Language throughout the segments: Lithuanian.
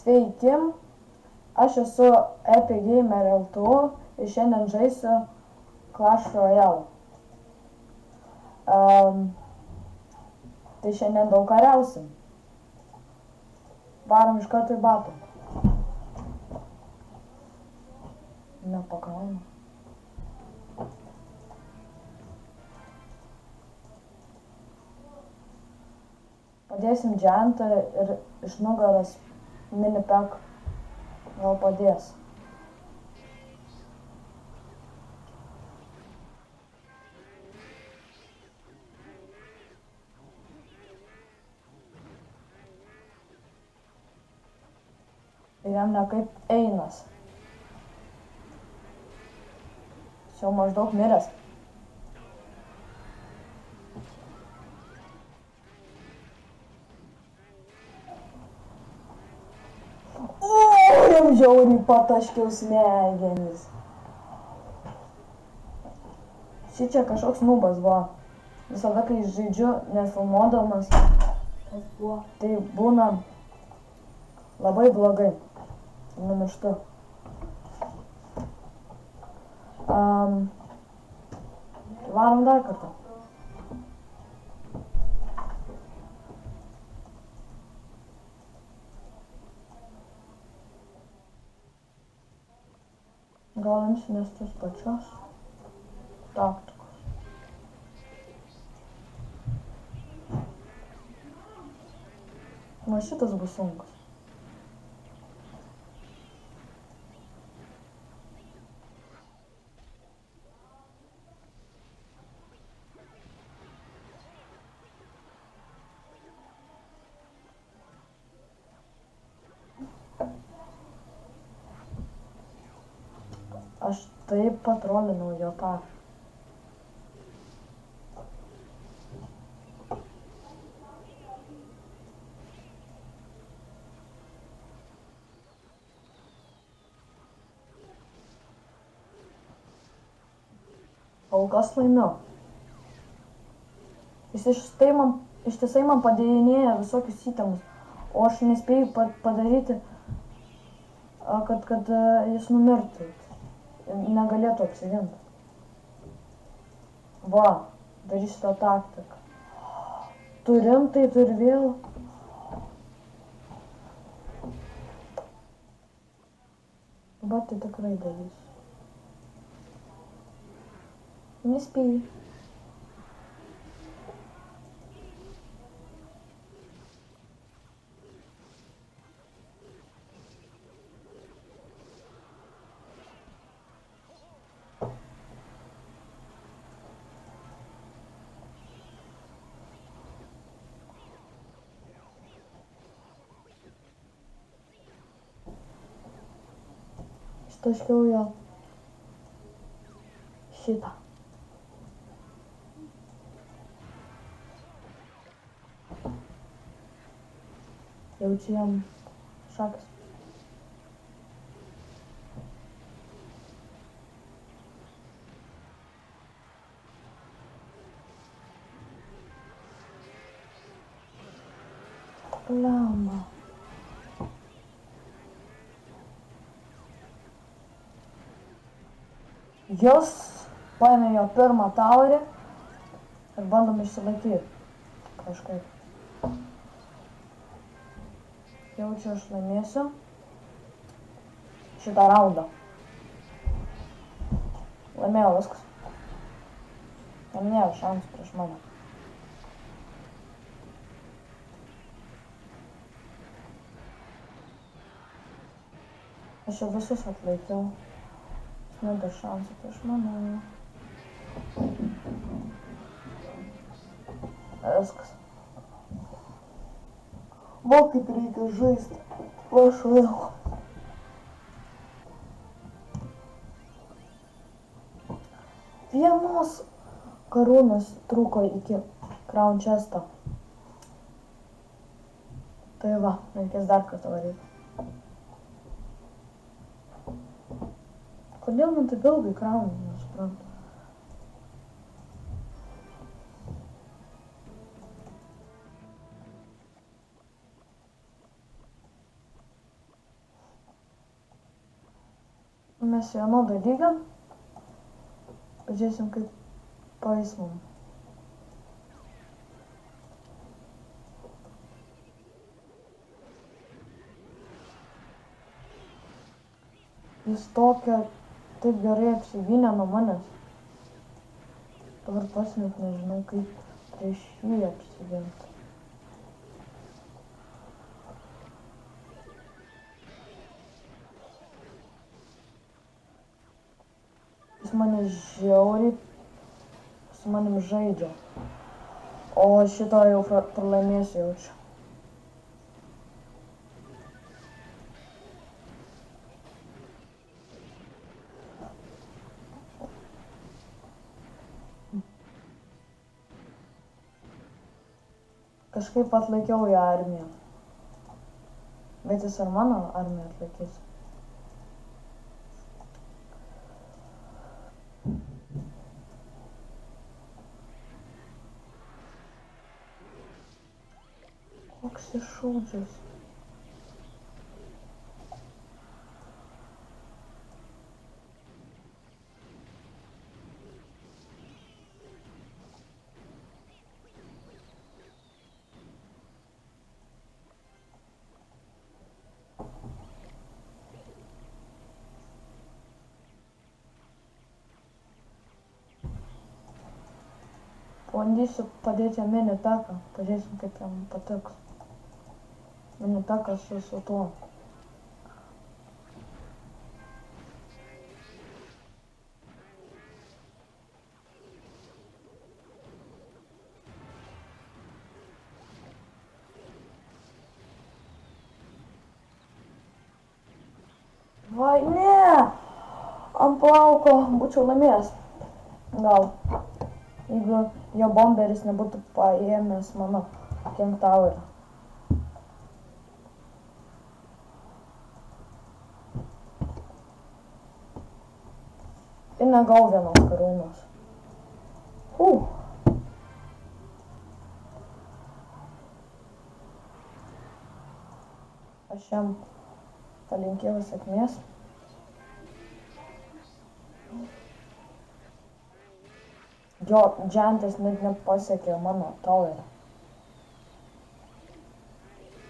Sveiki, aš esu Epic Gamer LTU ir šiandien žaisiu Clash Royale. Tai šiandien daug kariausim. Varom iš karto į batų. Nepakraunu. Padėsim džentą ir iš nugaros mini-pack gal padės. Ir jam ne kaip einas. Jis jau maždaug miręs. Jam žiauriai pataškiau smegenis. Šičia kažkoks nubas buvo. Visada, kai žaidžiu nefilmuodamas, tai būna labai blogai. Numirštu. Varom dar kartą. Gal imsimės tos pačios taktikos. Va šitas bus sunkus. Aš taip patrolinau jo tą. Kol kas laimiu. Ištisai man padėjinėja visokius įtemus, o aš nespėjau padaryti, kad jis numirtų. Negalėtų apsiginti. Va, darysiu tą taktiką. Tu rimtai, tu ir vėl. Bet tai tikrai darysiu. Nespėjai. Ištaškiau jo šitą. Jaučiu jam šakis. Lama. Jos paėmė jo pirmą taurį ir bandom išsilaikyti kažkaip. Jaučiu, aš laimėsiu šitą raundą. Laimėjau viskas. Jam nėra šansų prieš mane. Aš jau visus atlaikiau. Nėra šansų prieš mane. Viskas. Va kaip reikia žaisti. Clash Royale. Vienos karūnos trūko iki Crown Chest'o. Tai va, reikės dar kartą varyti. Kodėl man taip ilgai krauna, nesuprantu. Mes vienodą lygą. Pažiūrėsim, kaip paeis mum. Jis tokia taip gerai apsigynė nuo manęs. Dabar pats net nežinau, kaip prieš jį apsiginti. Jis mane žiauriai su manim žaidžia. O šito jau pralaimėsiu jaučiu. Kažkaip atlaikiau į armiją. Bet jis ir mano armiją atlaikys. Koks iššūdžius. Bandysiu padėti jam mini peką. Pažiūrėsim, kaip jam patiks. Mini pekas su tuo. Vai, ne! Ant plauko būčiau laimėjęs. Gal. Jeigu jo bomberis nebūtų paėmęs mano King Tower'ą. Ir negau vienos karūnos. Aš jam palinkėjau sėkmės. Jo džentas net nepasiekė mano towerį.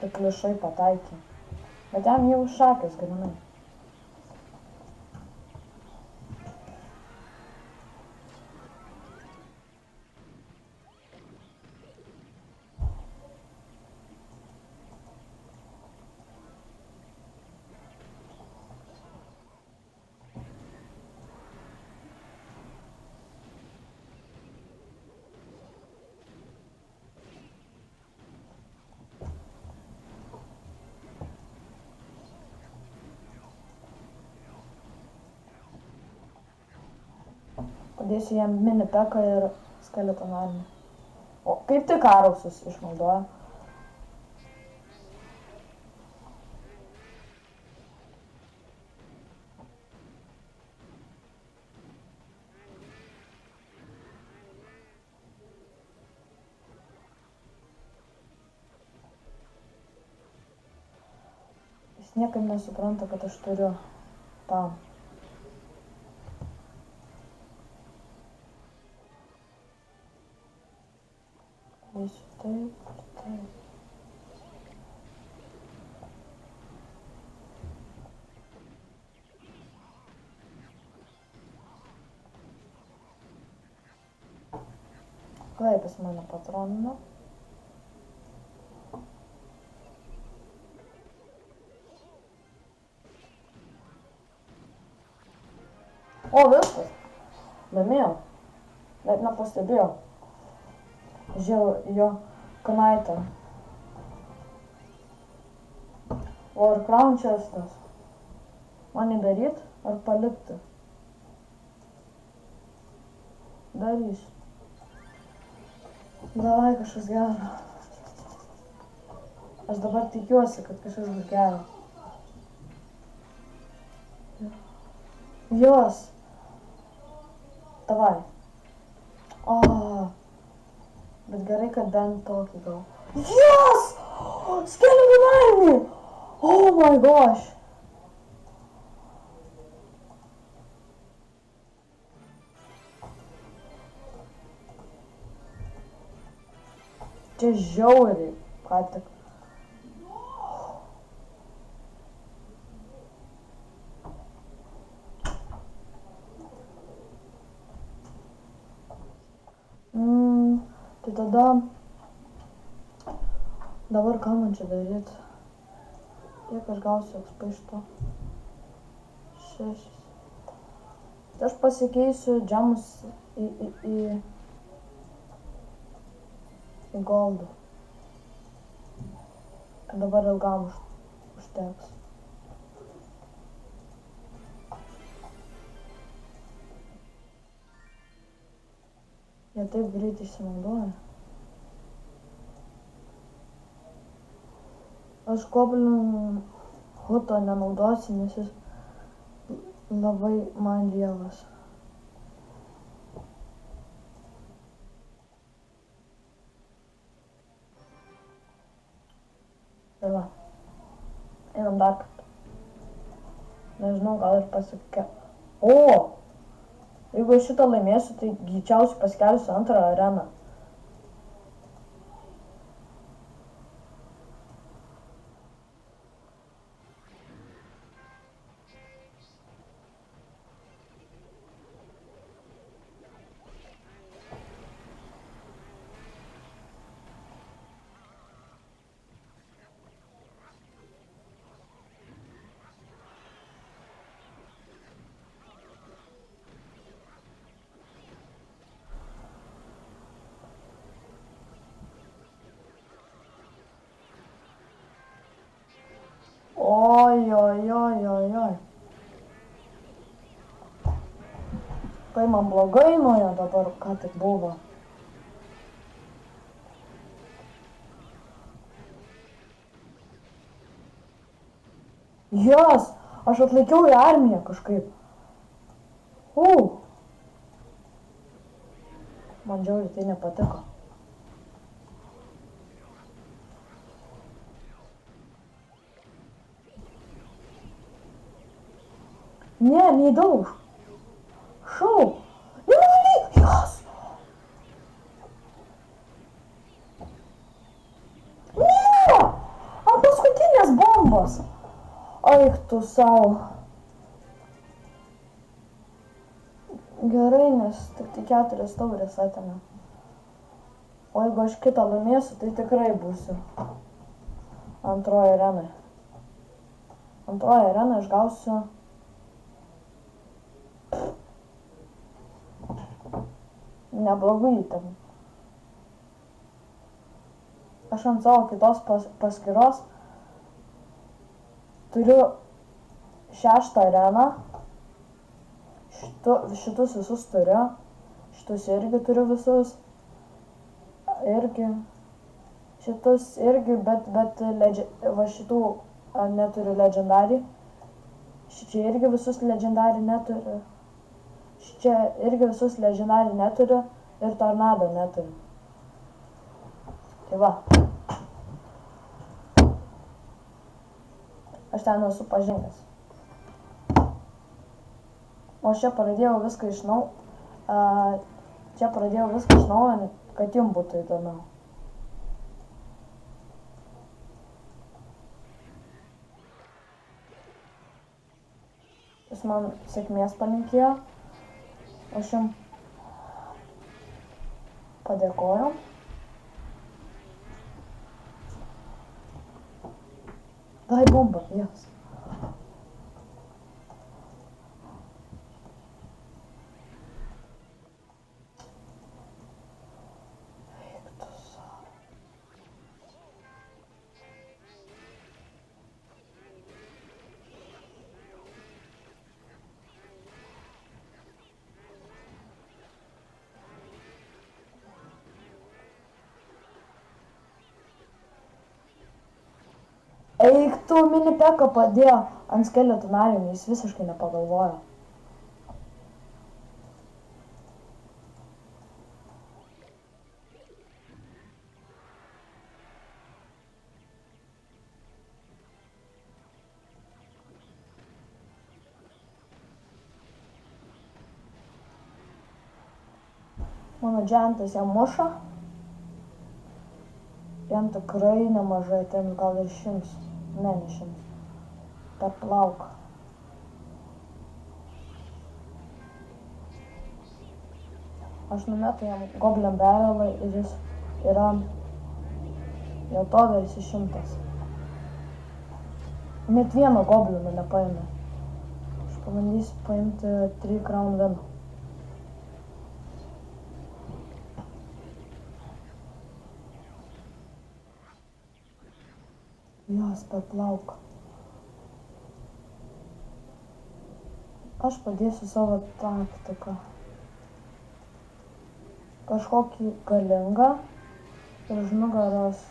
Tik lišai pataikė. Bet jam jau šakės grinai. Padėsiu jam mini peką ir skeleton armiją. O kaip tik Arausus išnaudoja. Jis niekaip nesupranta, kad aš turiu tam. Taip. Kaip pas mane patronino. O, viskas. Laimėjau. Net nepastebėjau. Žiūrėjau jo knaitą. O ir Crown Chestas. Man jį daryt ar palikti? Darysiu. Davai kažkas gero. Aš dabar tikiuosi, kad kažkas bus gero. Jos. Davai. Bet gerai, kad bent tokį gal. Yes! Skeleton army! Oh my gosh! Čia žiauriai, ką tik. Tai tada, dabar ką man čia daryti? Kiek aš gausiu XP iš to? 6. Tai aš pasikeisiu džemus į goldų. Ir dabar ilgam užteks. Jie taip greit išsinaudoja. Aš Goblin Huto nenaudosiu, nes jis labai man dievas. Tai va. Einam dar kartą. Nežinau, gal ir pasakė. O! Jeigu aš šitą laimėsiu, tai greičiausiai paskelsiu antrą areną. Oi. Tai man blogai nuėjo dabar, ką tik buvo. Jas, aš atlaikiau į armiją kažkaip. Man žiauriai tai nepatiko. Ne, neįdauž. Šau. Jas. Ne, ant paskutinės bombos. Eik tu savo. Gerai, nes tik tai 4 taurės atėmė. O jeigu aš kitą laimėsiu, tai tikrai būsiu antroji arenai. Antroji arena aš gausiu neblogų įtamų. Aš ant savo kitos paskyros turiu 6 areną. Šitus visus turiu. Šitus irgi turiu visus. Šitus irgi, bet va šitų neturiu legendary. Šičia irgi visus legendary neturiu. Šičia irgi visus legendary neturiu ir tornado neturiu. Tai va. Aš ten esu pažengęs. O čia pradėjau viską iš naujo. Kad jums būtų įdomiau. Jis man sėkmės palinkėjo. Aš jums padėkojau. Dai bombą, jas. Eik tu, mini Peka padėjo ant skeletonarium, jis visiškai nepagalvojo. Mano džentas ją muša. Jam tikrai nemažai, ten gal ir 100. Ne 100. Per plauką. Aš numetu jam Goblin Barrelą ir jis yra vietovėse 100. Net vieno goblino nepaėmė. Aš pabandysiu paimti 3 Crown Win. Jos per plauką. Aš padėsiu savo taktiką. Kažkokį galingą ir už nugaros.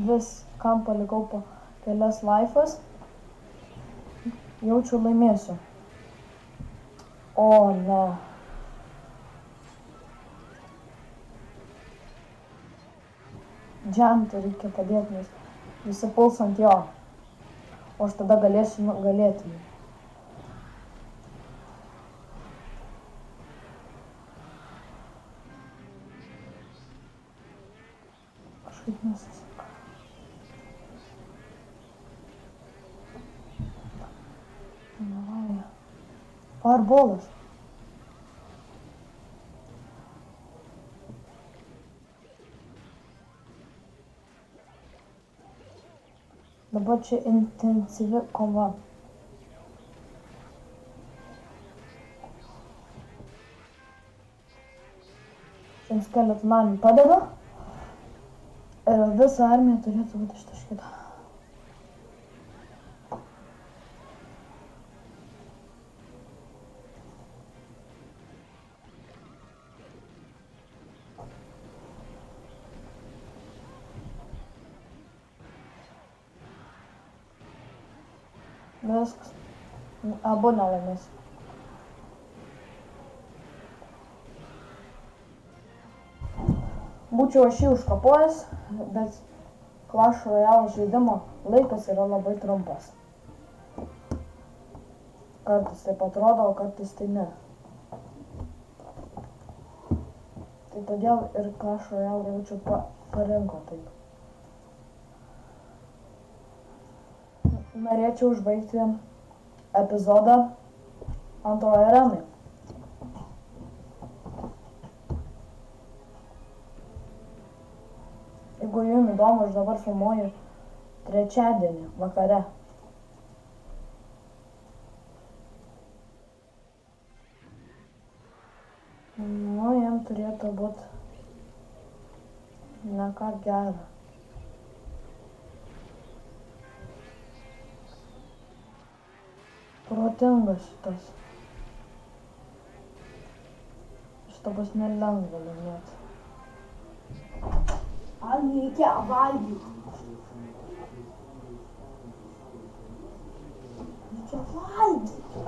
Vis kam palikau po kelias laifas, jaučiu laimėsiu. O ne. Giantą reikia padėti, nes visi puls ant jo. O aš tada galėsiu nugalėti jį. Kažkaip nesiseka. Davai. Fireballas. Dabar čia intensyvi kova. Šiem skeletonam padeda. Ir visa armija turėtų būti ištaškyta. Viskas. Abu nelaimės. Būčiau aš jį užkapojęs, bet Clash Royale žaidimo laikas yra labai trumpas. Kartais taip atrodo, o kartais tai ne. Tai todėl ir Clash Royale jaučiu parinko taip. Norėčiau užbaigti epizodą antroje arenai. Jeigu jums įdomu, aš dabar filmuoju trečiadienį vakare. Nu, jam turėtų būti ne ką gero. Protingas šitas. Šitą bus nelengva laimėti. Man reikia valgyti. Reikia valgyti.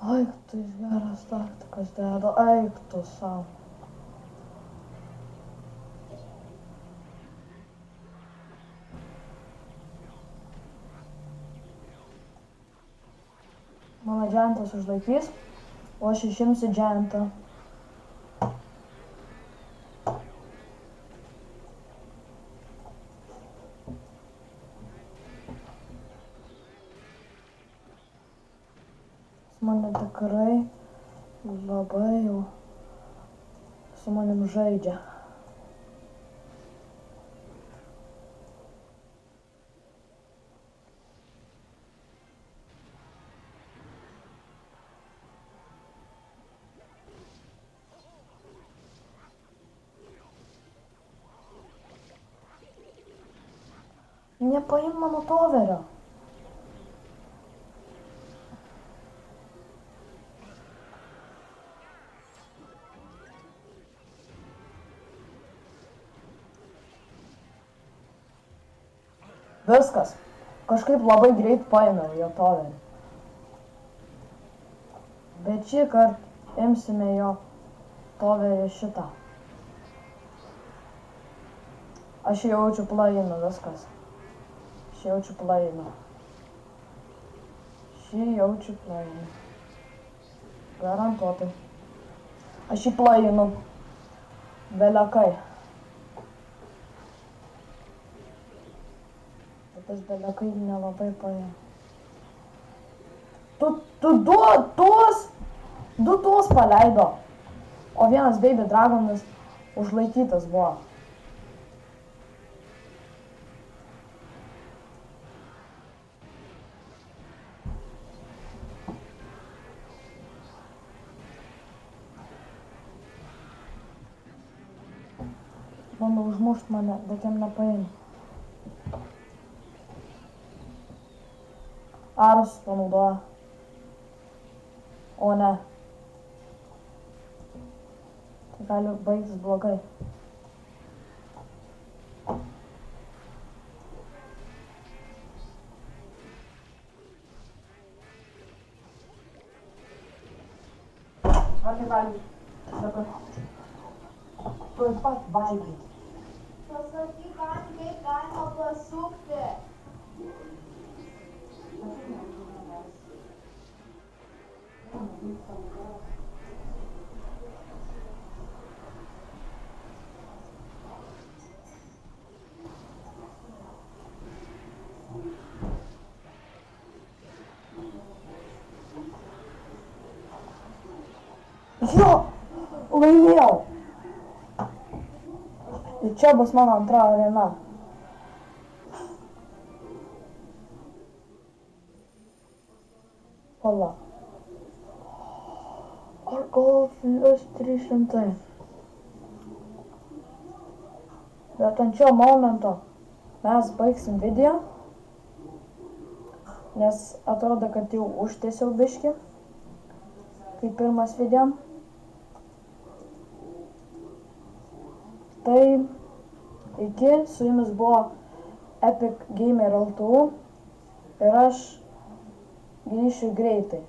Eik tu, jis geras taktikas deda, eik tu sau. Mano Giantas užlaikys, o aš išimsiu Giantą. Mane tikrai labai jau su manim žaidžia. Nepaim mano toverio. Viskas. Kažkaip labai greit paėmiau jo toverį. Bet šį kartą imsime jo toverį šitą. Aš jaučiu plainu viskas. Aš jaučiu plainu. Šį jaučiu plainu. Garantuotai. Aš jį plainu. Belekai. Bet tas belekai nelabai paėmė. Tu du tuos paleido. O vienas baby dragonas užlaikytas buvo. Bando užmušt mane, bet jam nepaėmė. Aras panaudoja. O ne. Tai gali baigtis blogai. Ar tai valgy? Dabar. Tuoj pat valgy. Pasakyk, kaip galima pasukti. Jo! Laimėjau! Ir čia bus mano antra arena. Pala. Ar gal plus 300. Bet ant šio momento mes baigsim video. Nes atrodo, kad jau užtęsiau biškį. Kaip pirmas video. Tai iki, su jumis buvo Epic Gamer LTU ir aš grįšiu greitai.